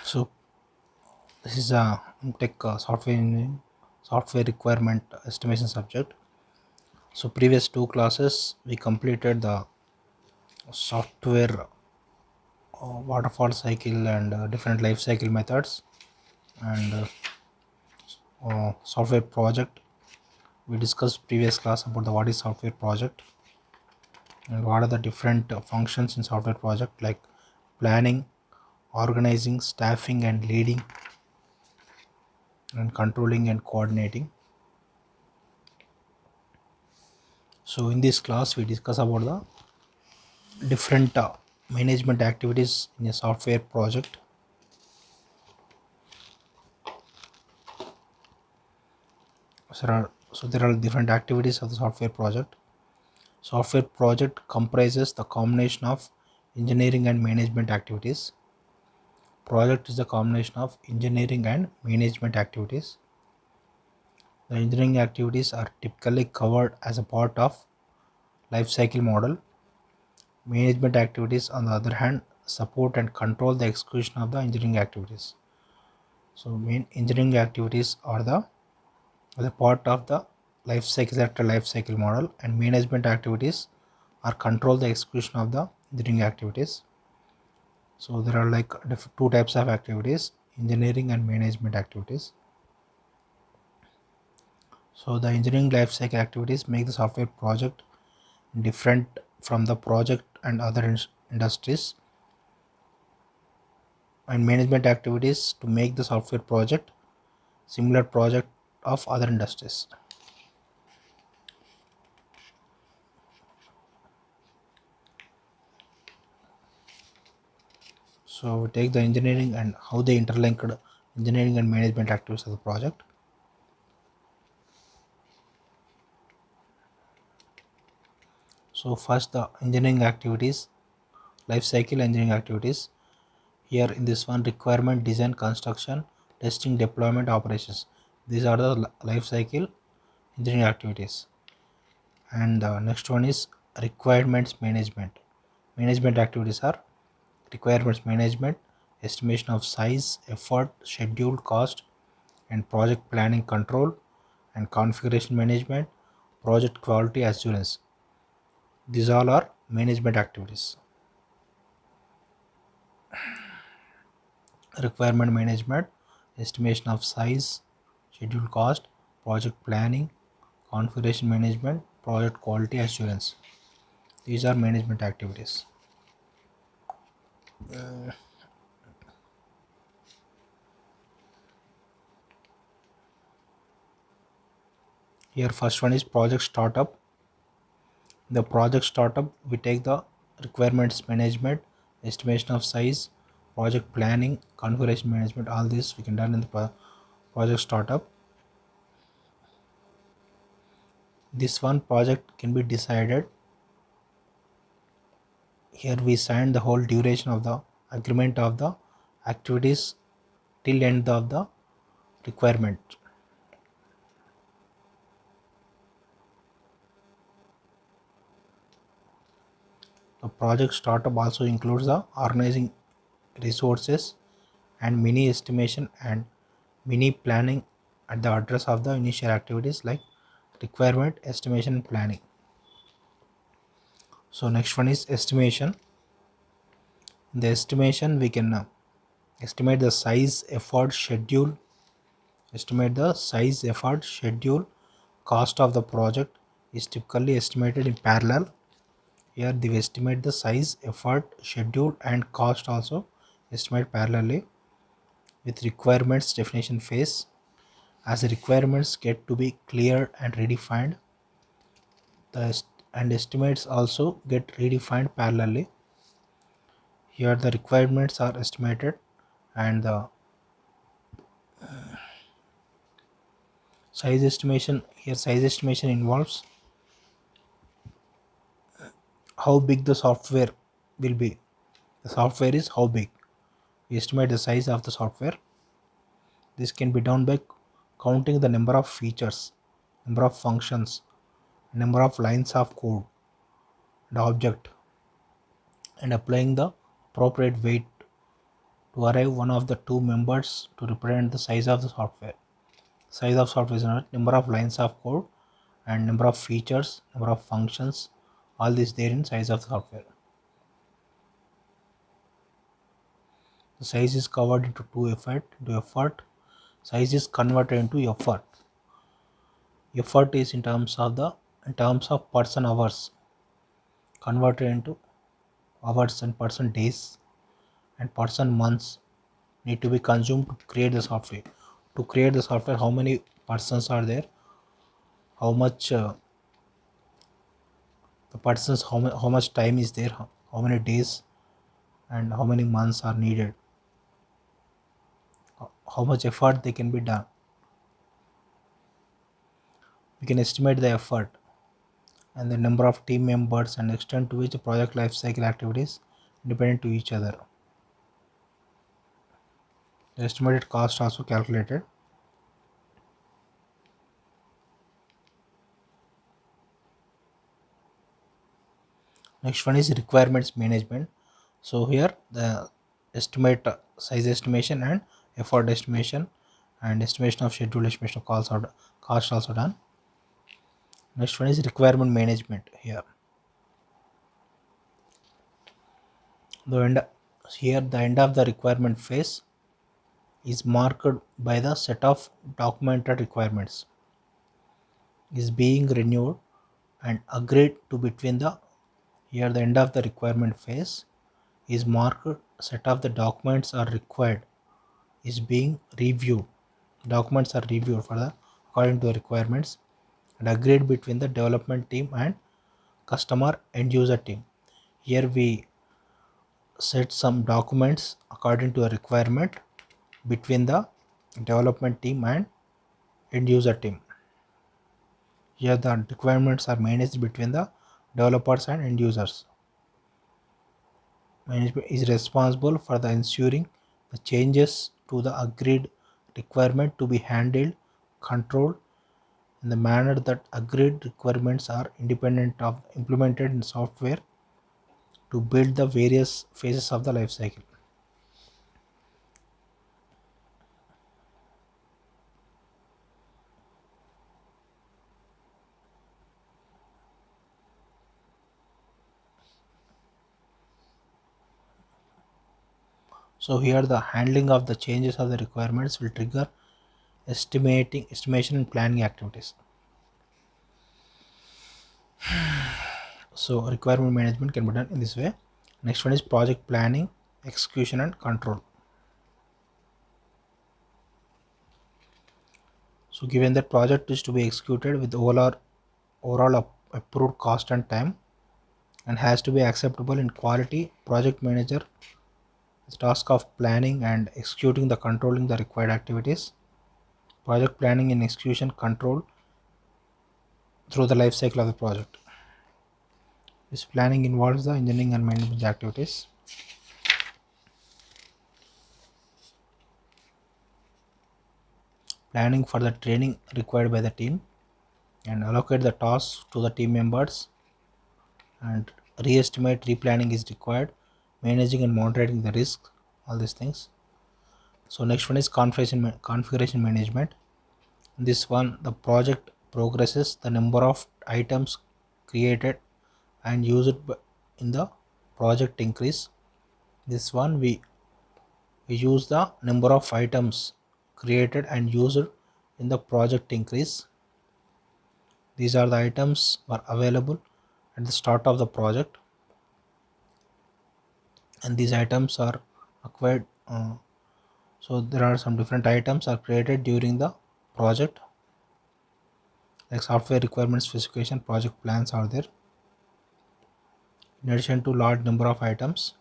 So this is a tech software engineering, software requirement estimation subject. So previous two classes we completed the software waterfall cycle and different life cycle methods and software project. We discussed previous class about the what is software project and what are the different functions in software project like planning, organizing, staffing and leading and controlling and coordinating. So in this class we discuss about the different management activities in a software project. So there are different activities of the software project. Software project comprises the combination of engineering and management activities. Project is the combination of engineering and management activities. The engineering activities are typically covered as a part of life cycle model. Management activities, on the other hand, support and control the execution of the engineering activities. So, main engineering activities are the part of the life cycle model, and management activities are control the execution of the engineering activities. So, there are like two types of activities: engineering and management activities. So, the engineering life cycle activities make the software project different from the project and other industries, and management activities to make the software project similar project of other industries. So we take the engineering and how they interlinked engineering and management activities of the project. So first the engineering activities, life cycle engineering activities. Here in this one, requirement, design, construction, testing, deployment, operations. These are the life cycle engineering activities. And the next one is requirements management. Management activities are requirements management, estimation of size, effort, schedule, cost, and project planning control, and configuration management, project quality assurance. These all are management activities. Requirement management, estimation of size, schedule, cost, project planning, configuration management, project quality assurance. These are management activities. Here first one is project startup. The project startup, we take the requirements management, estimation of size, project planning, configuration management. All this we can done in the project startup. This one project can be decided. Here we sign the whole duration of the agreement of the activities till end of the requirement. The project startup also includes the organizing resources and mini estimation and mini planning at the address of the initial activities like requirement, estimation and planning. So next one is estimation. In the estimation we can estimate the size, effort, schedule, estimate the size, effort, schedule, cost of the project is typically estimated in parallel. Here they estimate the size, effort, schedule and cost also estimate parallelly with requirements definition phase. As the requirements get to be clear and redefined, and estimates also get redefined parallelly. Here the requirements are estimated and the size estimation. Here size estimation involves how big the software will be. The software is how big. We estimate the size of the software. This can be done by counting the number of features, number of functions, number of lines of code, the object, and applying the appropriate weight to arrive one of the two members to represent the size of the software. Size of software is number of lines of code and number of features, number of functions, all this there in size of the software. The size is covered into effort. Size is converted into effort. Effort is in terms of person hours, converted into hours, and person days and person months need to be consumed to create the software. To create the software, how many persons are there, how much the persons, how much time is there, how many days and how many months are needed, how much effort they can be done. We can estimate the effort and the number of team members and extent to which the project lifecycle activities independent to each other. The estimated cost also calculated. Next one is requirements management. So here the estimate size estimation and effort estimation and estimation of schedule, estimation of cost also done. Next one is requirement management. Here the end of the requirement phase is marked by the set of documented requirements is being renewed and agreed to between the here the end of the requirement phase is marked set of the documents are required is being reviewed. Documents are reviewed for the according to the requirements and agreed between the development team and customer end user team. Here we set some documents according to a requirement between the development team and end user team. Here the requirements are managed between the developers and end users. Management is responsible for the ensuring the changes to the agreed requirement to be handled, controlled in the manner that agreed requirements are independent of implemented in software to build the various phases of the life cycle. So here the handling of the changes of the requirements will trigger estimation and planning activities. So requirement management can be done in this way. Next one is project planning, execution and control. So given that project is to be executed with overall approved cost and time and has to be acceptable in quality, project manager the task of planning and executing the controlling the required activities. Project planning and execution control through the life cycle of the project. This planning involves the engineering and management activities. Planning for the training required by the team and allocate the tasks to the team members and re-estimate replanning is required, managing and monitoring the risk, all these things. So next one is configuration management. In this one the project progresses the number of items created and used in the project increase. This one we use the number of items created and used in the project increase. These are the items are available at the start of the project and these items are acquired. So there are some different items are created during the project like software requirements specification, project plans are there. In addition to large number of items,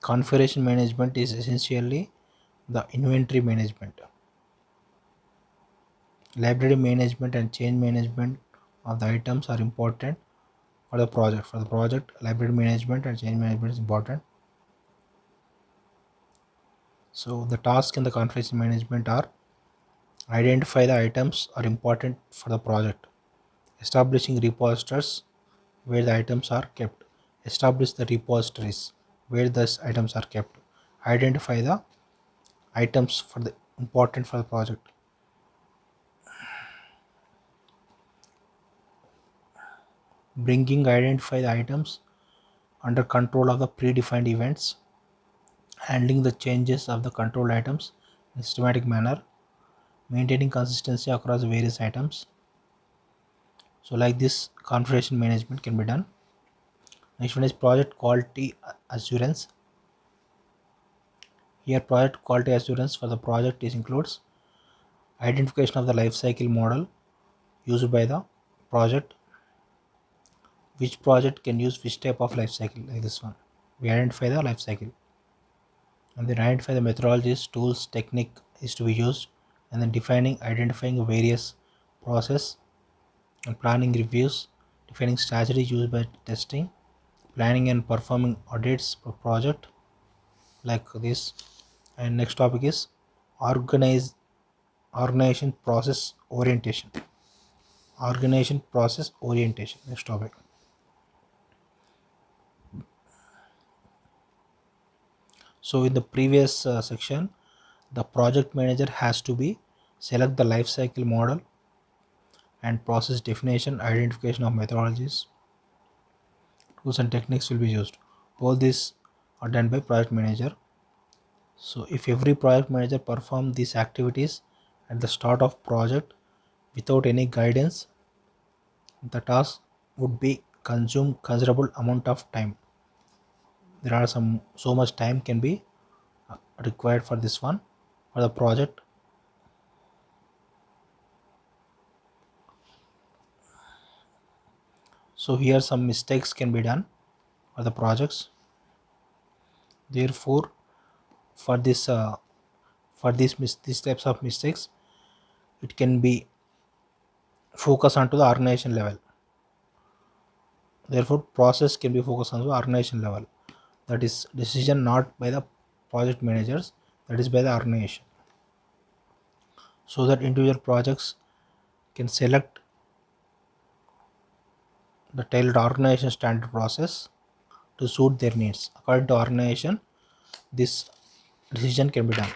configuration management is essentially the inventory management. Library management and change management of the items are important for the project. For the project, library management and change management is important. So the tasks in the configuration management are identify the items are important for the project, establishing repositories where the items are kept, establish the repositories where these items are kept. Identify the items for the important for the project. Identify the items under control of the predefined events, handling the changes of the controlled items in a systematic manner, maintaining consistency across various items. So like this configuration management can be done. Next one is project quality assurance. Here project quality assurance for the project is includes identification of the life cycle model used by the project, which project can use which type of life cycle, like this one. We identify the life cycle and then identify the methodologies, tools, technique is to be used, and then identifying various process and planning reviews, defining strategies used by testing, planning and performing audits per project, like this. And next topic is organize organization process orientation. Organization process orientation. Next topic. So in the previous section, the project manager has to be select the life cycle model and process definition, identification of methodologies, tools and techniques will be used. All these are done by project manager. So if every project manager perform these activities at the start of project without any guidance, the task would be consume considerable amount of time. There are so much time can be required for this one for the project. So here some mistakes can be done for the projects. Therefore for these types of mistakes, it can be focused onto the organization level. Therefore process can be focused on the organization level, that is decision not by the project managers, that is by the organization, so that individual projects can select the tailored organization standard process to suit their needs. According to organization, this decision can be done.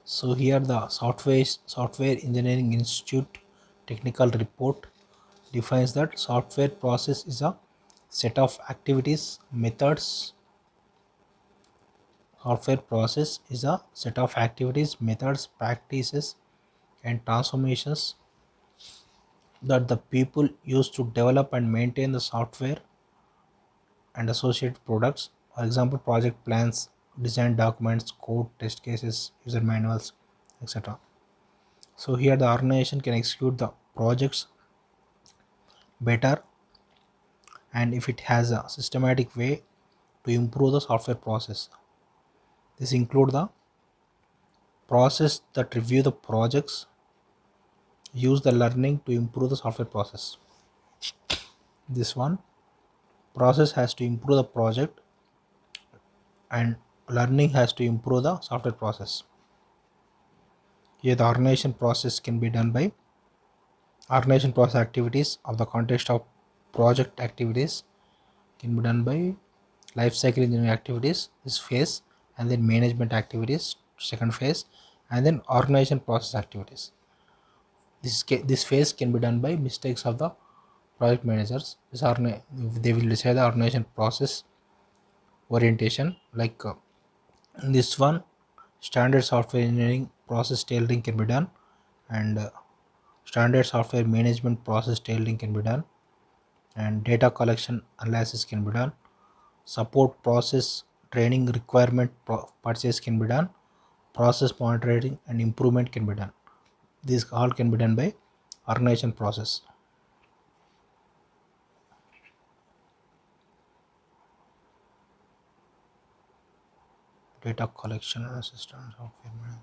So here the Software Engineering Institute technical report defines that software process is a set of activities, methods. Software process is a set of activities, methods, practices, and transformations that the people use to develop and maintain the software and associated products. For example, project plans, design documents, code, test cases, user manuals, etc. So here the organization can execute the projects better, and if it has a systematic way to improve the software process. This include the process that review the projects, use the learning to improve the software process. This one process has to improve the project and learning has to improve the software process. Here the organization process can be done by organization process activities of the context of project activities can be done by life cycle engineering activities, this phase, and then management activities, second phase, and then organization process activities. This phase can be done by mistakes of the project managers. They will decide the organization process orientation, like this one standard software engineering process tailoring can be done, and standard software management process tailoring can be done, and data collection analysis can be done, support process training requirement purchase can be done, process monitoring and improvement can be done. These all can be done by organization process. Data collection and system software management.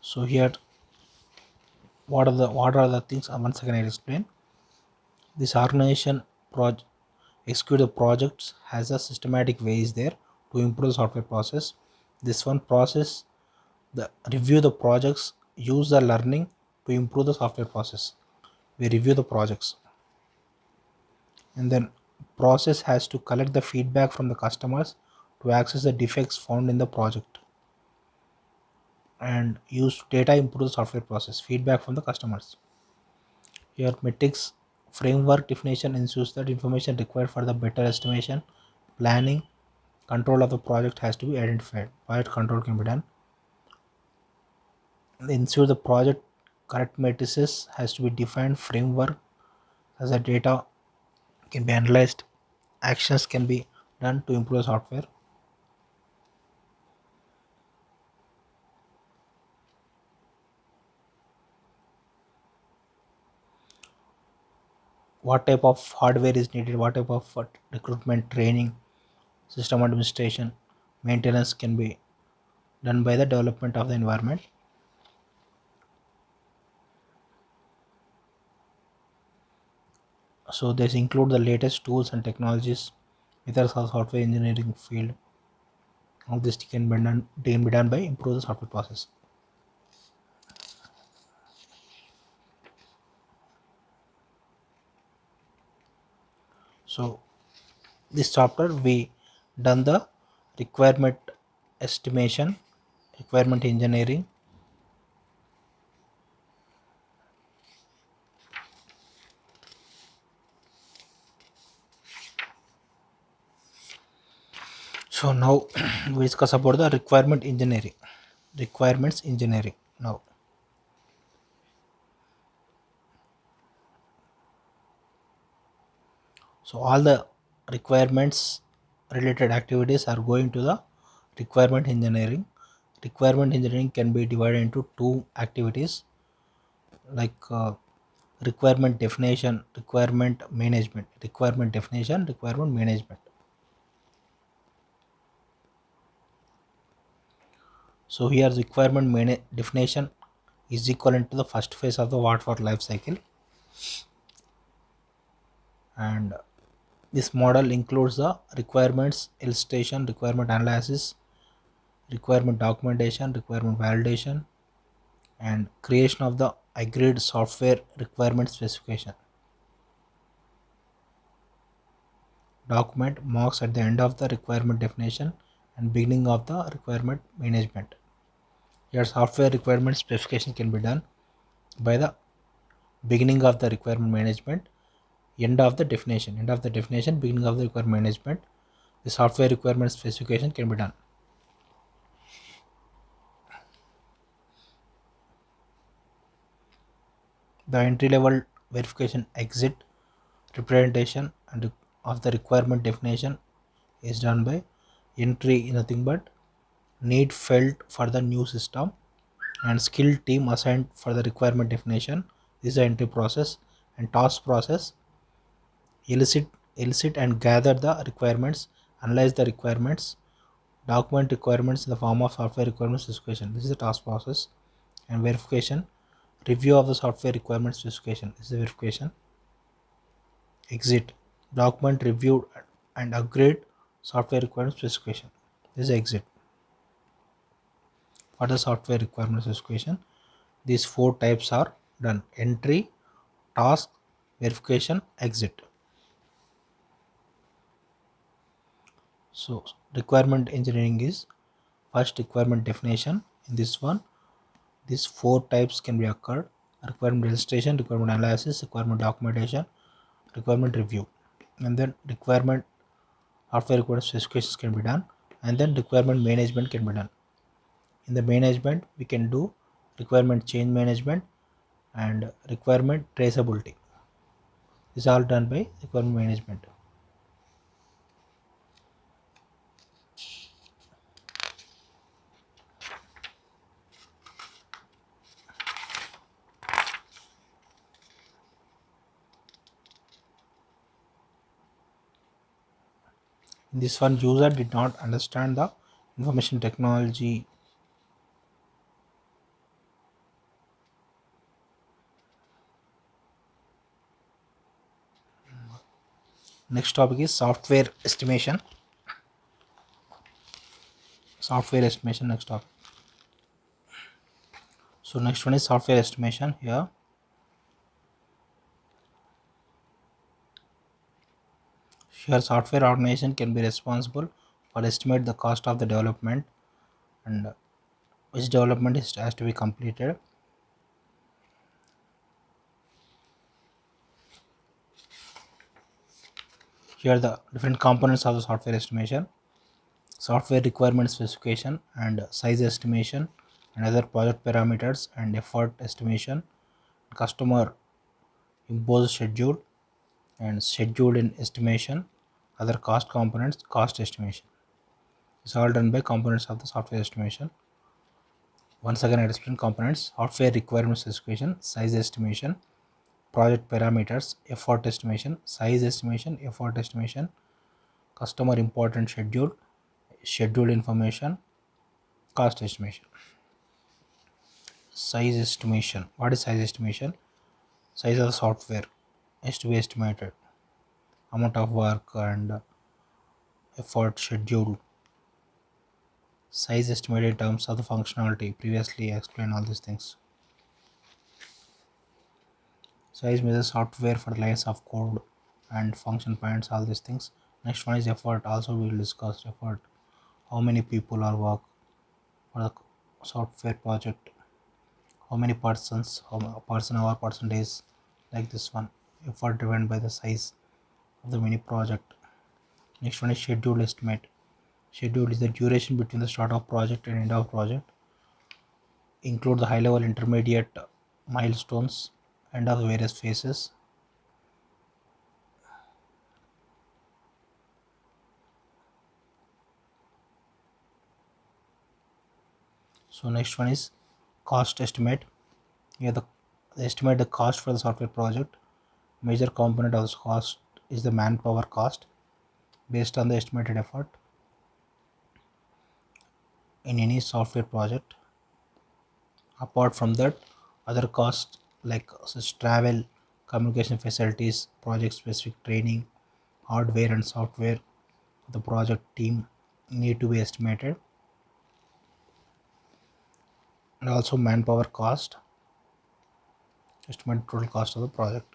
So here what are the things, once again I explain. This organization project execute the projects has a systematic ways there to improve the software process. This one process the review the projects, use the learning to improve the software process. we review the projects, and then process has to collect the feedback from the customers to access the defects found in the project and use data improve the software process. Feedback from the customers. Your metrics framework definition ensures that information required for the better estimation, planning, control of the project has to be identified. Project control can be done. Ensure the project correct matrices has to be defined. Framework as the data can be analyzed. Actions can be done to improve the software. What type of hardware is needed, what type of recruitment, training, system administration, maintenance can be done by the development of the environment. So this include the latest tools and technologies with the software engineering field. All this can be done by improve the software process. So this chapter we done the requirement estimation, requirement engineering. So now we discuss about the requirement engineering. Requirements engineering now. So all the requirements related activities are going to the requirement engineering. Requirement engineering can be divided into two activities like requirement definition, requirement management. Requirement definition, requirement management. So here definition is equivalent to the first phase of the waterfall life cycle, and this model includes the requirements illustration, requirement analysis, requirement documentation, requirement validation, and creation of the agreed software requirement specification. Document marks at the end of the requirement definition and beginning of the requirement management. Your software requirement specification can be done by the beginning of the requirement management, end of the definition, beginning of the requirement management. The software requirement specification can be done. The entry level verification exit representation and of the requirement definition is done by entry nothing but need felt for the new system and skill team assigned for the requirement definition. This is the entry process. And task process elicit and gather the requirements, analyze the requirements, document requirements in the form of software requirement specification. This is the task process. And verification, review of the software requirement specification. This is the verification. Exit, document reviewed and upgrade software requirement specification. This is exit. For the software requirement specification, these four types are done: entry, task, verification, exit. So requirement engineering is first requirement definition. In this one, these four types can be occurred: requirement illustration, requirement analysis, requirement documentation, requirement review. And then requirement software requirement specifications can be done, and then requirement management can be done. In the management, we can do requirement change management and requirement traceability. This is all done by requirement management. In this one, user did not understand the information technology. Next topic is software estimation. Software estimation, next topic. So next one is software estimation. Here Here, software organization can be responsible for estimate the cost of the development and which development has to be completed. Here, the different components of the software estimation: software requirement specification and size estimation, and other project parameters and effort estimation, customer imposed schedule and scheduled in estimation, other cost components, cost estimation. It's all done by components of the software estimation. Once again, I explain components: software requirement specification, size estimation, project parameters, effort estimation, size estimation, effort estimation, customer important schedule, schedule information, cost estimation. Size estimation. What is size estimation? Size of the software is to be estimated. Amount of work and effort schedule. Size estimated in terms of the functionality. Previously I explained all these things. Size measures software for lines of code and function points, all these things. Next one is effort. Also we will discuss effort. How many people are work for the software project, how many persons, how many person hour, person days, like this one. Effort driven by the size of the mini project. Next one is schedule estimate. Schedule is the duration between the start of project and end of project. Include the high level intermediate milestones and of various phases. So next one is cost estimate. Here the estimate the cost for the software project. Major component of this cost is the manpower cost based on the estimated effort in any software project. Apart from that, other costs like travel, communication facilities, project specific training, hardware and software for the project team need to be estimated, and also manpower cost, estimate total cost of the project.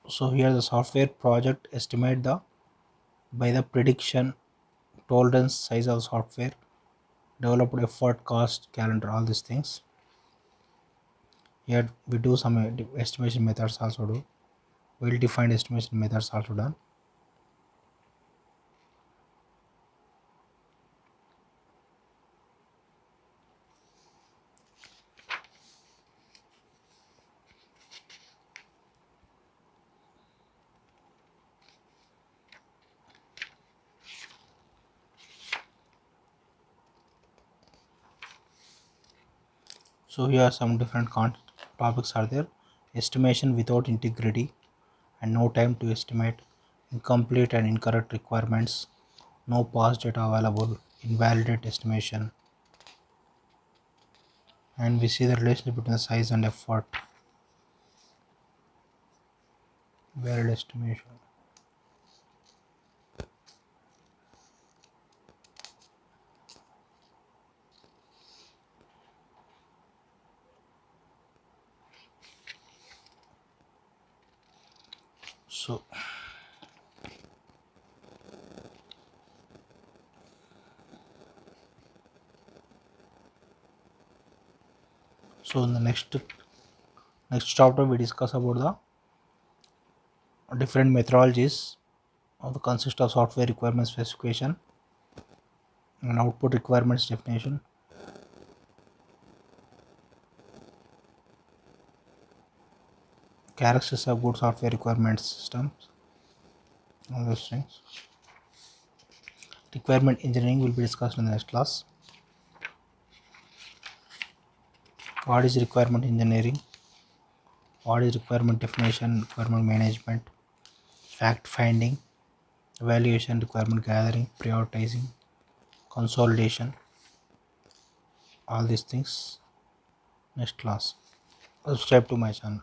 So here the software project estimate the by the prediction, tolerance, size of software, developed effort, cost, calendar, all these things. Here we do some estimation methods also do. Well defined estimation methods also done. So here some different topics are there: estimation without integrity and no time to estimate, incomplete and incorrect requirements, no past data available, invalidate estimation, and we see the relationship between the size and effort, valid estimation. So in the next chapter we discuss about the different methodologies of the consist of software requirement specification and output requirements definition, characteristics of good software requirements systems, all those things. Requirement engineering will be discussed in the next class. What is requirement engineering? what is requirement definition, requirement management, fact finding, evaluation, requirement gathering, prioritizing, consolidation, all these things next class. Subscribe to my channel.